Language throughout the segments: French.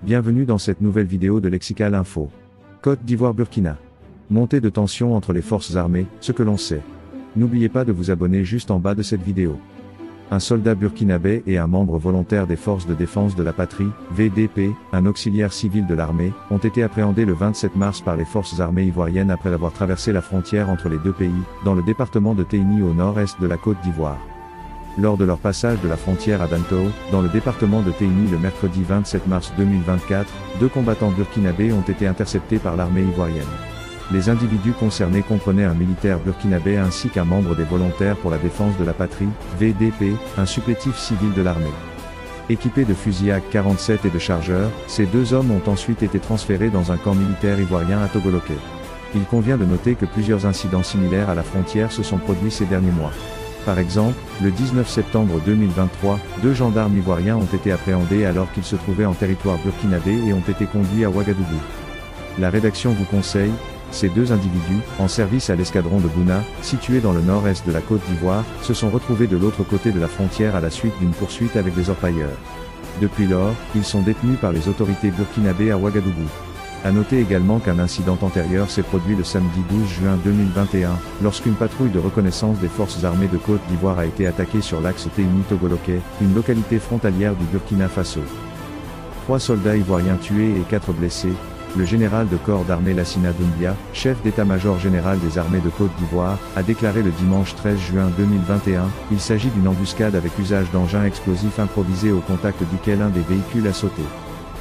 Bienvenue dans cette nouvelle vidéo de Lexical Info. Côte d'Ivoire-Burkina. Montée de tension entre les forces armées, ce que l'on sait. N'oubliez pas de vous abonner juste en bas de cette vidéo. Un soldat burkinabé et un membre volontaire des forces de défense de la patrie, VDP, un auxiliaire civil de l'armée, ont été appréhendés le 27 mars par les forces armées ivoiriennes après avoir traversé la frontière entre les deux pays, dans le département de Teini au nord-est de la Côte d'Ivoire. Lors de leur passage de la frontière à Dantoo, dans le département de Teini le mercredi 27 mars 2024, deux combattants burkinabés ont été interceptés par l'armée ivoirienne. Les individus concernés comprenaient un militaire burkinabé ainsi qu'un membre des volontaires pour la défense de la patrie, VDP, un supplétif civil de l'armée. Équipés de fusils AK-47 et de chargeurs, ces deux hommes ont ensuite été transférés dans un camp militaire ivoirien à Togoloké. Il convient de noter que plusieurs incidents similaires à la frontière se sont produits ces derniers mois. Par exemple, le 19 septembre 2023, deux gendarmes ivoiriens ont été appréhendés alors qu'ils se trouvaient en territoire burkinabé et ont été conduits à Ouagadougou. La rédaction vous conseille, ces deux individus, en service à l'escadron de Bouna, situé dans le nord-est de la Côte d'Ivoire, se sont retrouvés de l'autre côté de la frontière à la suite d'une poursuite avec des orpailleurs. Depuis lors, ils sont détenus par les autorités burkinabées à Ouagadougou. À noter également qu'un incident antérieur s'est produit le samedi 12 juin 2021, lorsqu'une patrouille de reconnaissance des forces armées de Côte d'Ivoire a été attaquée sur l'axe Teini-Togoloké, une localité frontalière du Burkina Faso. 3 soldats ivoiriens tués et 4 blessés. Le général de corps d'armée Lassina Doumbia, chef d'état-major général des armées de Côte d'Ivoire, a déclaré le dimanche 13 juin 2021, il s'agit d'une embuscade avec usage d'engins explosifs improvisés au contact duquel un des véhicules a sauté.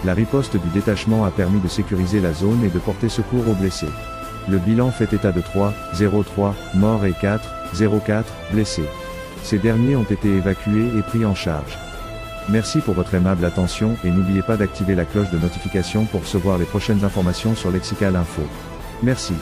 La riposte du détachement a permis de sécuriser la zone et de porter secours aux blessés. Le bilan fait état de 3,03 morts et 4,04 blessés. Ces derniers ont été évacués et pris en charge. Merci pour votre aimable attention et n'oubliez pas d'activer la cloche de notification pour recevoir les prochaines informations sur Lexical Info. Merci.